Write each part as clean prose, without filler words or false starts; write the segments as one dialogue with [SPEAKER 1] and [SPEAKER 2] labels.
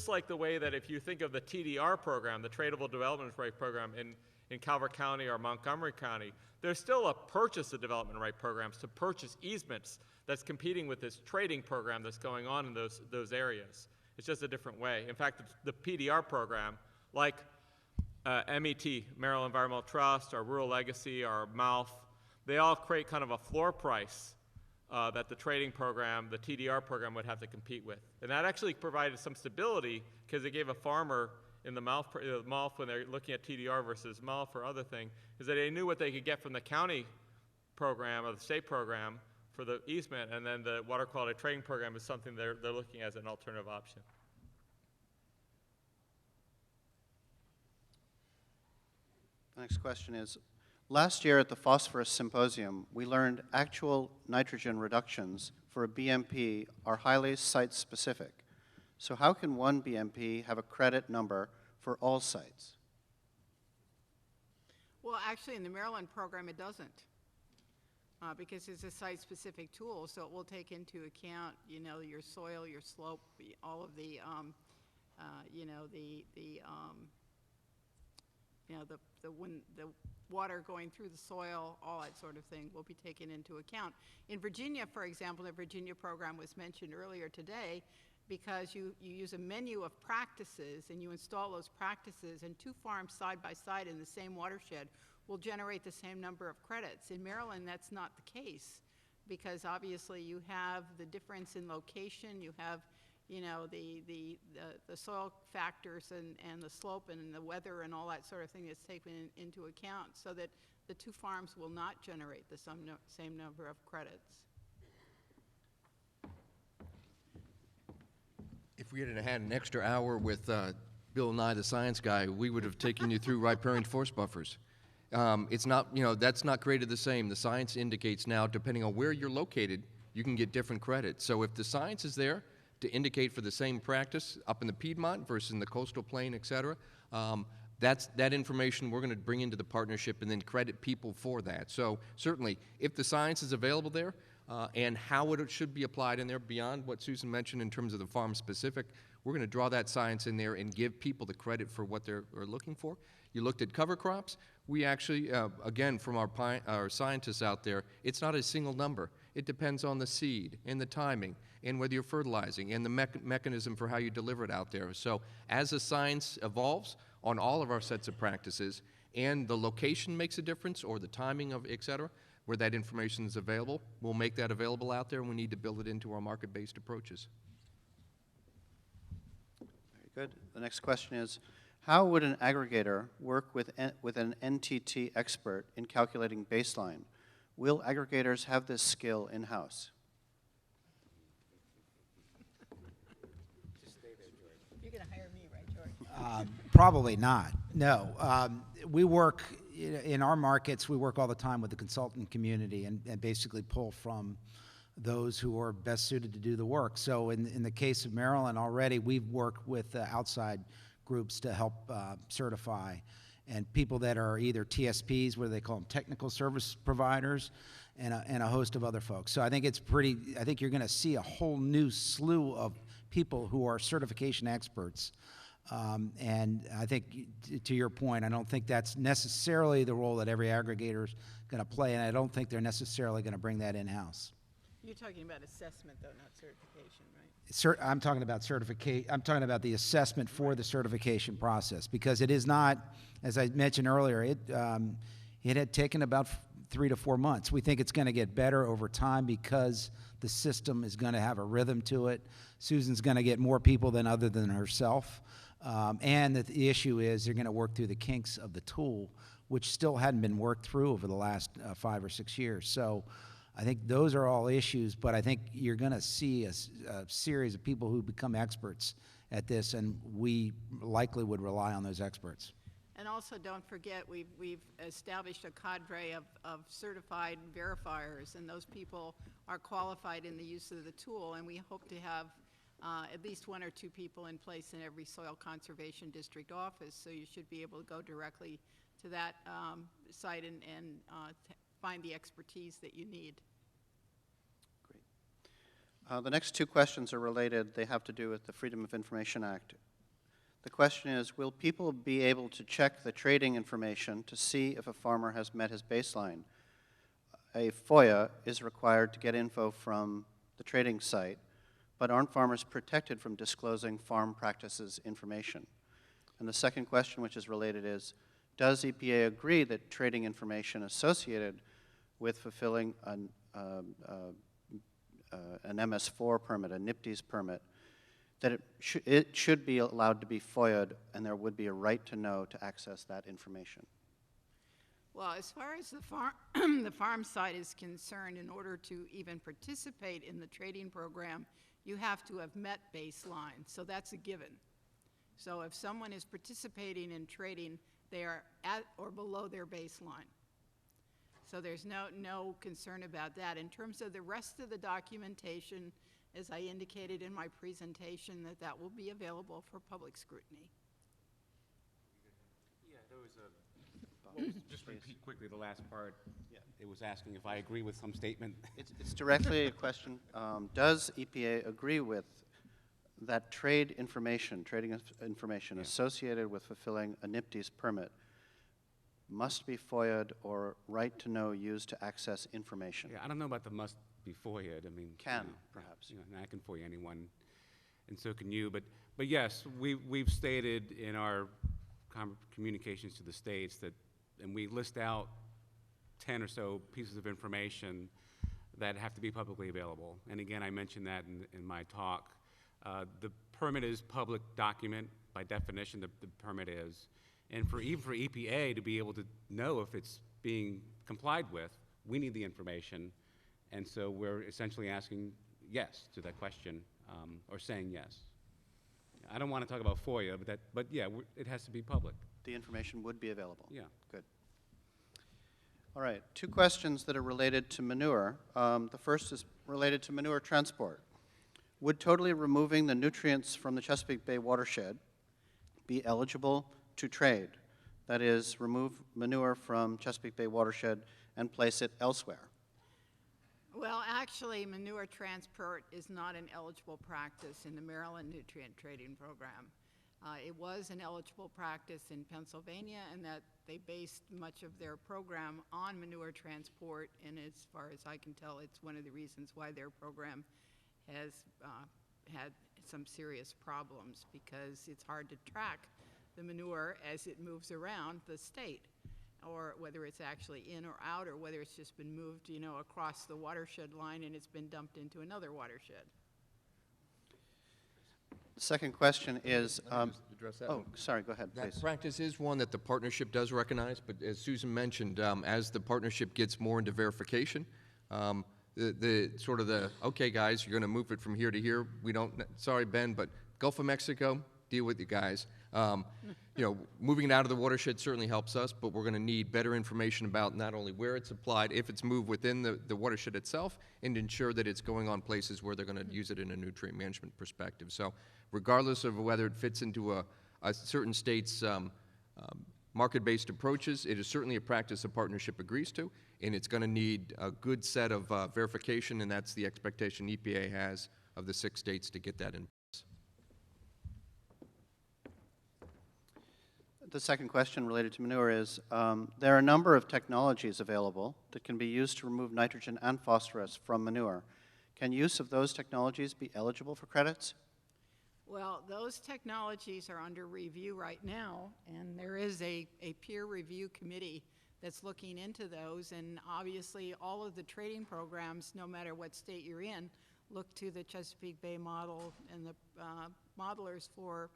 [SPEAKER 1] just like the way that if you think of the TDR program, the Tradable Development Right Program in Calvert County or Montgomery County, there's still a purchase of development right programs to purchase easements that's competing with this trading program that's going on in those areas. It's just a different way. In fact, the PDR program, like MET, Maryland Environmental Trust, or Rural Legacy, or MALF, they all create kind of a floor price that the trading program, the TDR program, would have to compete with. And that actually provided some stability because it gave a farmer in the MALF when they're looking at TDR versus MALF or other thing, is that they knew what they could get from the county program or the state program for the easement, and then the water quality trading program is something they're looking at as an alternative option.
[SPEAKER 2] The next question is, last year at the Phosphorus Symposium, we learned actual nitrogen reductions for a BMP are highly site-specific. So how can one BMP have a credit number for all sites?
[SPEAKER 3] Well, actually, in the Maryland program, it doesn't. Because it's a site-specific tool, so it will take into account, you know, your soil, your slope, all of the, you know, the water going through the soil, all that sort of thing will be taken into account. In Virginia, for example, the Virginia program was mentioned earlier today, because you use a menu of practices and you install those practices, and two farms side by side in the same watershed will generate the same number of credits. In Maryland, that's not the case, because obviously you have the difference in location, you have, you know, the soil factors and the slope and the weather and all that sort of thing that's taken into account, so that the two farms will not generate the same number of credits.
[SPEAKER 4] If we had had an extra hour with Bill Nye, the science guy, we would have taken you through riparian forest buffers. It's not, you know, that's not created the same. The science indicates now, depending on where you're located, you can get different credits. So if the science is there to indicate for the same practice up in the Piedmont versus in the coastal plain, et cetera, that information we're going to bring into the partnership and then credit people for that. So certainly, if the science is available there, and how it should be applied in there beyond what Susan mentioned in terms of the farm specific, we're going to draw that science in there and give people the credit for what they're looking for. You looked at cover crops. We actually, again, from our scientists out there, it's not a single number. It depends on the seed and the timing and whether you're fertilizing and the mechanism for how you deliver it out there. So as the science evolves on all of our sets of practices and the location makes a difference or the timing of et cetera, where that information is available, we'll make that available out there, and we need to build it into our market-based approaches.
[SPEAKER 2] Very good. The next question is, how would an aggregator work with an NTT expert in calculating baseline? Will aggregators have this skill in-house?
[SPEAKER 3] You're going to hire me, right, George?
[SPEAKER 5] Probably not. No. We work in our markets. We work all the time with the consultant community and basically pull from those who are best suited to do the work. So in the case of Maryland already, we've worked with outside groups to help certify, and people that are either TSPs, where they call them technical service providers, and a host of other folks. So I think I think you're going to see a whole new slew of people who are certification experts. And I think, to your point, I don't think that's necessarily the role that every aggregator is going to play, and I don't think they're necessarily going to bring that in-house.
[SPEAKER 3] You're talking about assessment, though, not certification, right?
[SPEAKER 5] I'm talking about certification. I'm talking about the assessment for the certification process, because it is not, as I mentioned earlier, it had taken about 3 to 4 months. We think it's going to get better over time because the system is going to have a rhythm to it. Susan's going to get more people other than herself. And the issue is they're going to work through the kinks of the tool, which still hadn't been worked through over the last 5 or 6 years. So I think those are all issues, but I think you're going to see a series of people who become experts at this, and we likely would rely on those experts.
[SPEAKER 3] And also, don't forget, we've established a cadre of certified verifiers, and those people are qualified in the use of the tool, and we hope to have at least 1 or 2 people in place in every soil conservation district office, so you should be able to go directly to that site and find the expertise that you need.
[SPEAKER 2] Great. The next 2 questions are related. They have to do with the Freedom of Information Act. The question is, will people be able to check the trading information to see if a farmer has met his baseline? A FOIA is required to get info from the trading site, but aren't farmers protected from disclosing farm practices information? And the second question, which is related, is, does EPA agree that trading information associated with fulfilling an MS4 permit, a NIPDES permit, that it should be allowed to be FOIA'd and there would be a right to know to access that information?
[SPEAKER 3] Well, as far as the the farm side is concerned, in order to even participate in the trading program, you have to have met baseline, so that's a given. So if someone is participating in trading, they are at or below their baseline. So there's no concern about that. In terms of the rest of the documentation, as I indicated in my presentation, that will be available for public scrutiny.
[SPEAKER 6] Yeah, there was a, just repeat quickly the last part.
[SPEAKER 2] Yeah.
[SPEAKER 6] It was asking if I agree with some statement.
[SPEAKER 2] It's directly a question, does EPA agree with that trading information
[SPEAKER 6] Yeah.
[SPEAKER 2] associated with fulfilling a NIPDES permit must be FOIA'd or right to know used to access information?
[SPEAKER 6] Yeah, I don't know about the must be FOIA'd. I mean,
[SPEAKER 2] Can, perhaps.
[SPEAKER 6] You know, and I can FOIA anyone, and so can you. But yes, we've stated in our communications to the states that, and we list out 10 or so pieces of information that have to be publicly available. And again, I mentioned that in my talk. The permit is public document by definition. The permit is. And even for EPA to be able to know if it's being complied with, we need the information. And so we're essentially asking yes to that question, or saying yes. I don't want to talk about FOIA, but yeah, it has to be public.
[SPEAKER 2] The information would be available?
[SPEAKER 6] Yeah.
[SPEAKER 2] Good. All right, two questions that are related to manure. The first is related to manure transport. Would totally removing the nutrients from the Chesapeake Bay watershed be eligible to trade? That is, remove manure from Chesapeake Bay watershed and place it elsewhere?
[SPEAKER 3] Well, actually, manure transport is not an eligible practice in the Maryland Nutrient Trading Program. It was an eligible practice in Pennsylvania, and that they based much of their program on manure transport, and as far as I can tell, it's one of the reasons why their program has had some serious problems, because it's hard to track the manure as it moves around the state, or whether it's actually in or out, or whether it's just been moved, you know, across the watershed line and it's been dumped into another watershed.
[SPEAKER 2] The second question is,
[SPEAKER 4] Just address that
[SPEAKER 2] oh,
[SPEAKER 4] one.
[SPEAKER 2] sorry, go ahead,
[SPEAKER 4] That
[SPEAKER 2] please.
[SPEAKER 4] practice is one that the partnership does recognize, but as Susan mentioned, as the partnership gets more into verification, okay guys, you're going to move it from here to here. We don't, sorry Ben, but Gulf of Mexico, deal with you guys. You know, moving it out of the watershed certainly helps us, but we're going to need better information about not only where it's applied, if it's moved within the watershed itself, and ensure that it's going on places where they're going to use it in a nutrient management perspective. So regardless of whether it fits into a certain state's market-based approaches, it is certainly a practice the partnership agrees to, and it's going to need a good set of verification, and that's the expectation EPA has of the 6 states to get that in place.
[SPEAKER 2] The second question related to manure is, there are a number of technologies available that can be used to remove nitrogen and phosphorus from manure. Can use of those technologies be eligible for credits?
[SPEAKER 3] Well, those technologies are under review right now, and there is a peer review committee that's looking into those, and obviously all of the trading programs, no matter what state you're in, look to the Chesapeake Bay model and the modelers for,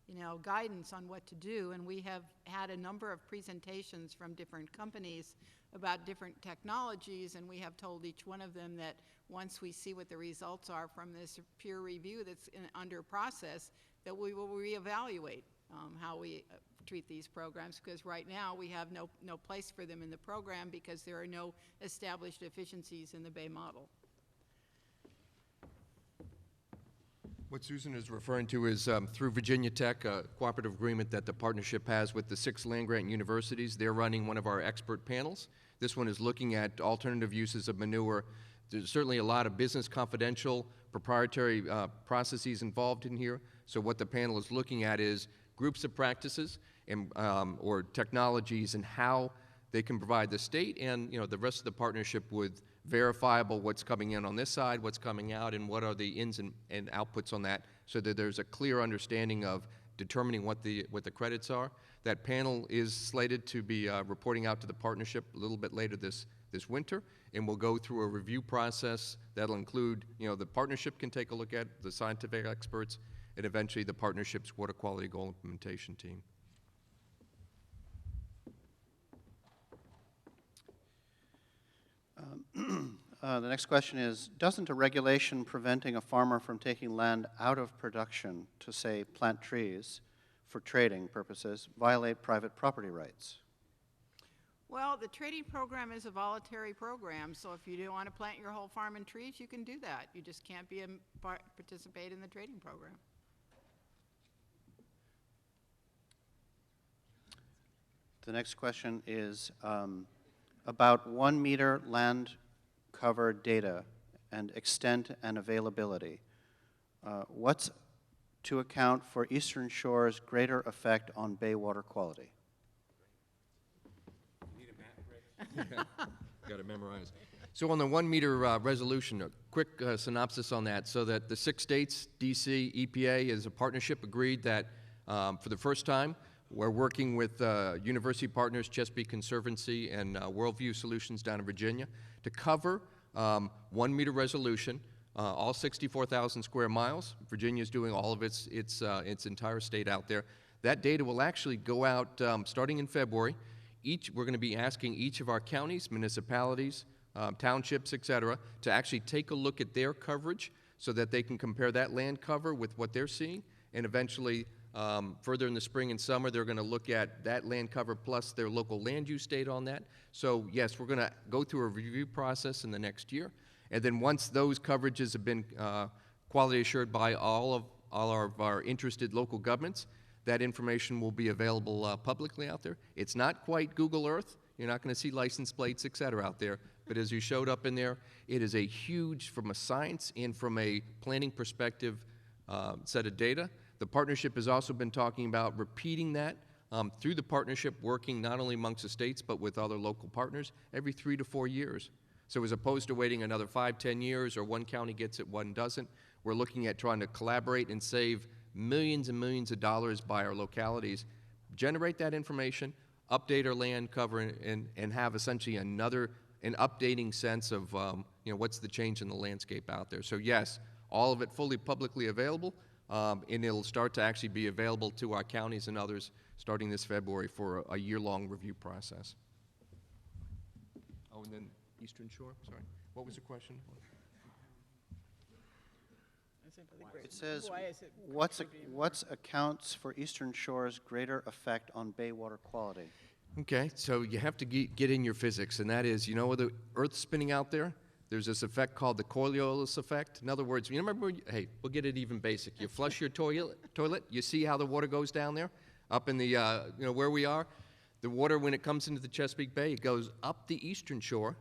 [SPEAKER 3] you know, guidance on what to do. And we have had a number of presentations from different companies about different technologies, and we have told each one of them that once we see what the results are from this peer review that's under process, that we will reevaluate how we treat these programs, because right now we have no place for them in the program because there are no established efficiencies in the Bay model.
[SPEAKER 4] What Susan is referring to is through Virginia Tech, a cooperative agreement that the partnership has with the 6 land-grant universities. They're running one of our expert panels. This one is looking at alternative uses of manure. There's certainly a lot of business confidential, proprietary processes involved in here. So what the panel is looking at is groups of practices and, or technologies and how they can provide the state and the rest of the partnership with verifiable what's coming in on this side, what's coming out, and what are the ins and outputs on that, so that there's a clear understanding of determining what the credits are. That panel is slated to be reporting out to the partnership a little bit later this winter, and we'll go through a review process that'll include, the partnership can take a look at, the scientific experts, and eventually the partnership's water quality goal implementation team.
[SPEAKER 2] The next question is, doesn't a regulation preventing a farmer from taking land out of production to, say, plant trees for trading purposes violate private property rights?
[SPEAKER 3] Well, the trading program is a voluntary program, so if you do want to plant your whole farm in trees, you can do that. You just can't participate in the trading program.
[SPEAKER 2] The next question is about 1 meter land cover data and extent and availability. What's to account for Eastern Shore's greater effect on bay water quality?
[SPEAKER 4] Got to memorize. So on the 1 meter resolution, a quick synopsis on that, so that the 6 states, DC, EPA, as a partnership agreed that for the first time, we're working with university partners, Chesapeake Conservancy and Worldview Solutions down in Virginia, to cover 1 meter resolution, all 64,000 square miles. Virginia's doing all of its entire state out there. That data will actually go out starting in February. We're going to be asking each of our counties, municipalities, townships, et cetera, to actually take a look at their coverage so that they can compare that land cover with what they're seeing, and eventually further in the spring and summer, they're going to look at that land cover plus their local land use data on that. So yes, we're going to go through a review process in the next year, and then once those coverages have been quality assured by all of our interested local governments, that information will be available publicly out there. It's not quite Google Earth. You're not going to see license plates, et cetera, out there. But as you showed up in there, it is a huge, from a science and from a planning perspective, set of data. The partnership has also been talking about repeating that through the partnership, working not only amongst the states but with other local partners every 3 to 4 years. So as opposed to waiting another 5, 10 years, or one county gets it, one doesn't, we're looking at trying to collaborate and save millions and millions of dollars by our localities, generate that information, update our land cover, and have essentially an updating sense of what's the change in the landscape out there. So yes, all of it fully publicly available, and it'll start to actually be available to our counties and others starting this February for a year-long review process. Oh, and then Eastern Shore, sorry. What was the question?
[SPEAKER 2] It says, what's accounts for Eastern Shore's greater effect on bay water quality?
[SPEAKER 4] Okay, so you have to get in your physics, and that is, with the Earth spinning out there, there's this effect called the Coriolis effect. In other words, remember, hey, we'll get it even basic. You flush your toilet, you see how the water goes down there? Up in the, where we are? The water, when it comes into the Chesapeake Bay, it goes up the eastern shore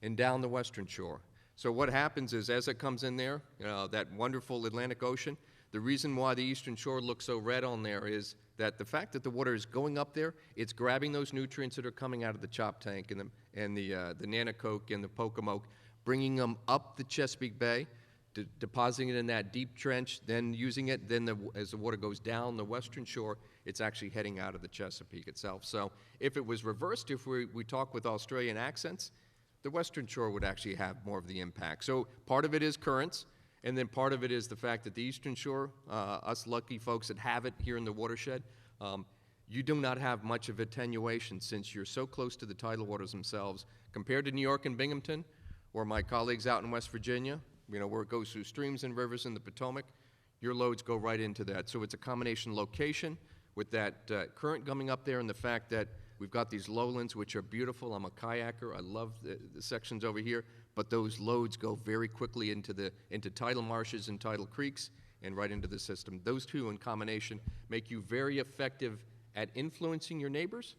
[SPEAKER 4] and down the western shore. So what happens is, as it comes in there, that wonderful Atlantic Ocean, the reason why the eastern shore looks so red on there is that the fact that the water is going up there, it's grabbing those nutrients that are coming out of the chop tank and the Nanocoke and the Pocomoke, bringing them up the Chesapeake Bay, depositing it in that deep trench, then using it, then as the water goes down the western shore, it's actually heading out of the Chesapeake itself. So if it was reversed, if we talk with Australian accents, the western shore would actually have more of the impact. So part of it is currents, and then part of it is the fact that the eastern shore, us lucky folks that have it here in the watershed, you do not have much of attenuation since you're so close to the tidal waters themselves. Compared to New York and Binghamton, or my colleagues out in West Virginia, where it goes through streams and rivers in the Potomac, your loads go right into that. So it's a combination location with that current coming up there and the fact that we've got these lowlands, which are beautiful. I'm a kayaker. I love the sections over here. But those loads go very quickly into tidal marshes and tidal creeks and right into the system. Those two in combination make you very effective at influencing your neighbors.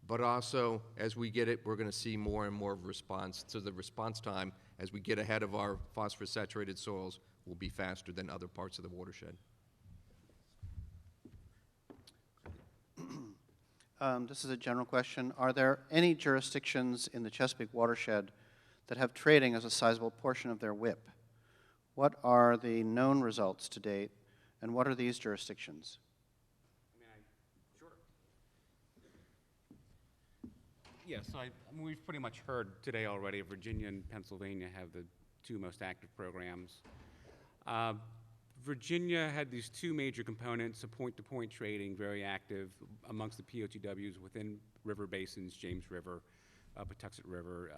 [SPEAKER 4] But also, as we get it, we're going to see more and more of response. So the response time, as we get ahead of our phosphorus-saturated soils, will be faster than other parts of the watershed.
[SPEAKER 2] This is a general question. Are there any jurisdictions in the Chesapeake watershed that have trading as a sizable portion of their WIP? What are the known results to date, and what are these jurisdictions?
[SPEAKER 6] Sure. Yeah, so we've pretty much heard today already. Virginia and Pennsylvania have the two most active programs. Virginia had these two major components, a point-to-point trading, very active amongst the POTWs within river basins, James River, Patuxent River,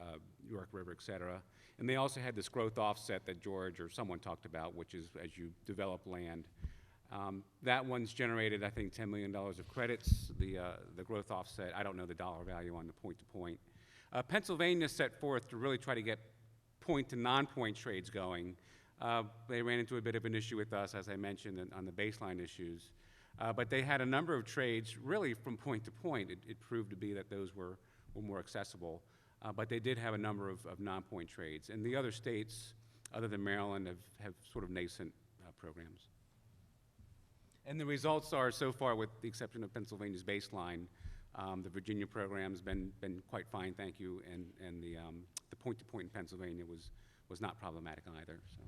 [SPEAKER 6] York River, et cetera. And they also had this growth offset that George or someone talked about, which is as you develop land. That one's generated, I think, $10 million of credits. The growth offset, I don't know the dollar value on the point-to-point. Pennsylvania set forth to really try to get point to non-point trades going. They ran into a bit of an issue with us, as I mentioned, on the baseline issues. But they had a number of trades really from point to point. It proved to be that those were more accessible. But they did have a number of non-point trades. And the other states, other than Maryland, have sort of nascent programs. And the results are, so far, with the exception of Pennsylvania's baseline, the Virginia program's been quite fine, thank you, and the point-to-point in Pennsylvania was not problematic either. So.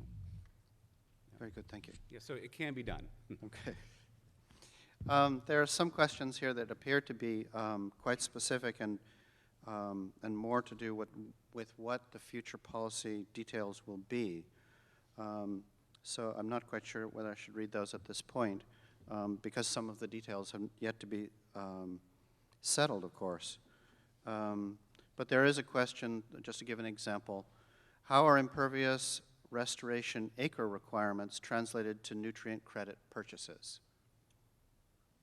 [SPEAKER 2] Very good, thank you.
[SPEAKER 6] Yeah, so it can be done.
[SPEAKER 2] Okay. There are some questions here that appear to be quite specific and more to do with what the future policy details will be. So I'm not quite sure whether I should read those at this point, because some of the details have yet to be settled, of course. But there is a question, just to give an example, how are impervious restoration acre requirements translated to nutrient credit purchases?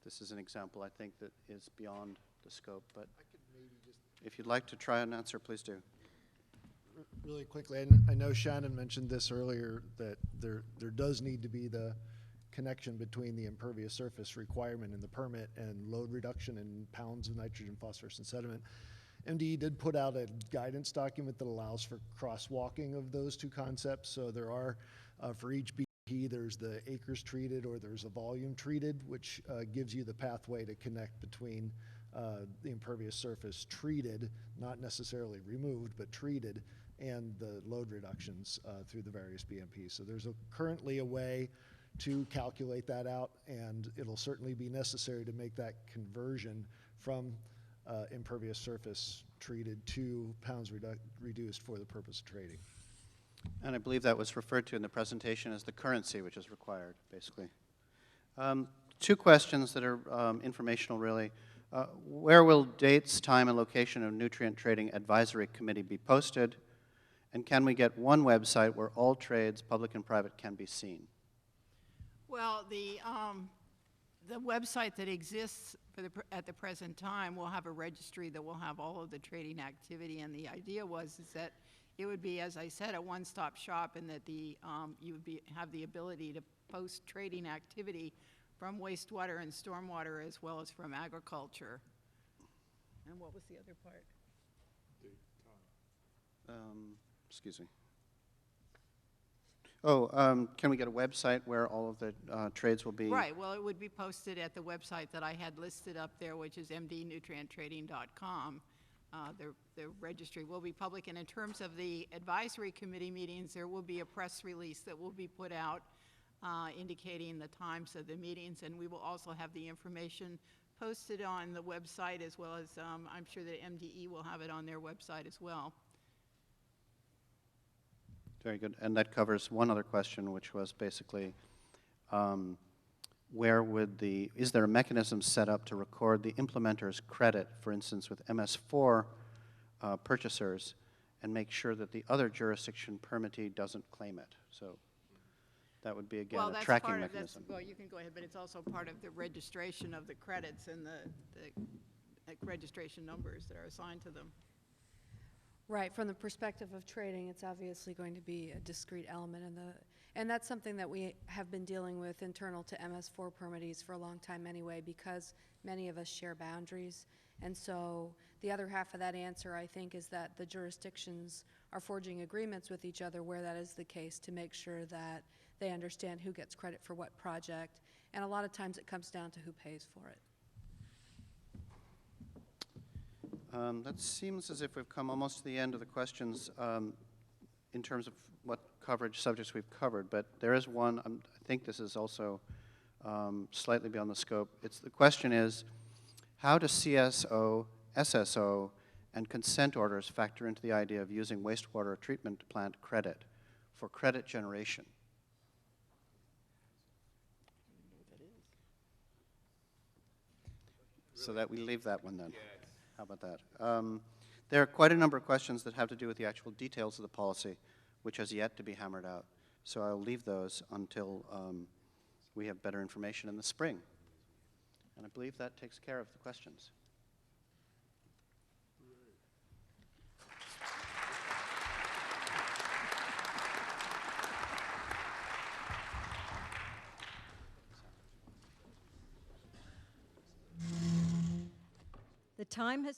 [SPEAKER 2] This is an example, I think, that is beyond the scope, but if you'd like to try an answer, please do.
[SPEAKER 7] Really quickly, I know Shannon mentioned this earlier, that there does need to be the connection between the impervious surface requirement in the permit and load reduction in pounds of nitrogen, phosphorus, and sediment. MDE did put out a guidance document that allows for crosswalking of those two concepts. So there are, for each BP, there's the acres treated or there's a volume treated, which gives you the pathway to connect between the impervious surface treated, not necessarily removed, but treated, and the load reductions through the various BMPs. So there's currently a way to calculate that out, and it'll certainly be necessary to make that conversion from impervious surface treated to pounds reduced for the purpose of trading.
[SPEAKER 2] And I believe that was referred to in the presentation as the currency which is required, basically. Two questions that are informational, really. Where will dates, time, and location of Nutrient Trading Advisory Committee be posted? And can we get one website where all trades, public and private, can be seen?
[SPEAKER 3] Well, the website that exists at the present time will have a registry that will have all of the trading activity, and the idea is that it would be, as I said, a one-stop shop, and that you would have the ability to post trading activity from wastewater and stormwater as well as from agriculture. And what was the other part?
[SPEAKER 2] Excuse me. Oh, can we get a website where all of the trades will be?
[SPEAKER 3] Right, well, it would be posted at the website that I had listed up there, which is mdnutrienttrading.com. The registry will be public, and in terms of the advisory committee meetings, there will be a press release that will be put out indicating the times of the meetings, and we will also have the information posted on the website, as well as I'm sure that MDE will have it on their website as well.
[SPEAKER 2] Very good. And that covers one other question, which was basically, is there a mechanism set up to record the implementer's credit, for instance, with MS4 purchasers, and make sure that the other jurisdiction permittee doesn't claim it? So that would be, again, a tracking mechanism.
[SPEAKER 3] Well, you can go ahead, but it's also part of the registration of the credits and the registration numbers that are assigned to them.
[SPEAKER 8] Right, from the perspective of trading, it's obviously going to be a discrete element and that's something that we have been dealing with internal to MS4 permittees for a long time anyway, because many of us share boundaries. And so the other half of that answer, I think, is that the jurisdictions are forging agreements with each other where that is the case, to make sure that they understand who gets credit for what project, and a lot of times it comes down to who pays for it.
[SPEAKER 2] That seems as if we've come almost to the end of the questions in terms of what coverage subjects we've covered, but there is one, I think this is also slightly beyond the scope. The question is, how do CSO, SSO, and consent orders factor into the idea of using wastewater treatment plant credit for credit generation? So that we leave that one then. How about that? There are quite a number of questions that have to do with the actual details of the policy, which has yet to be hammered out. So I'll leave those until we have better information in the spring. And I believe that takes care of the questions.
[SPEAKER 9] The time has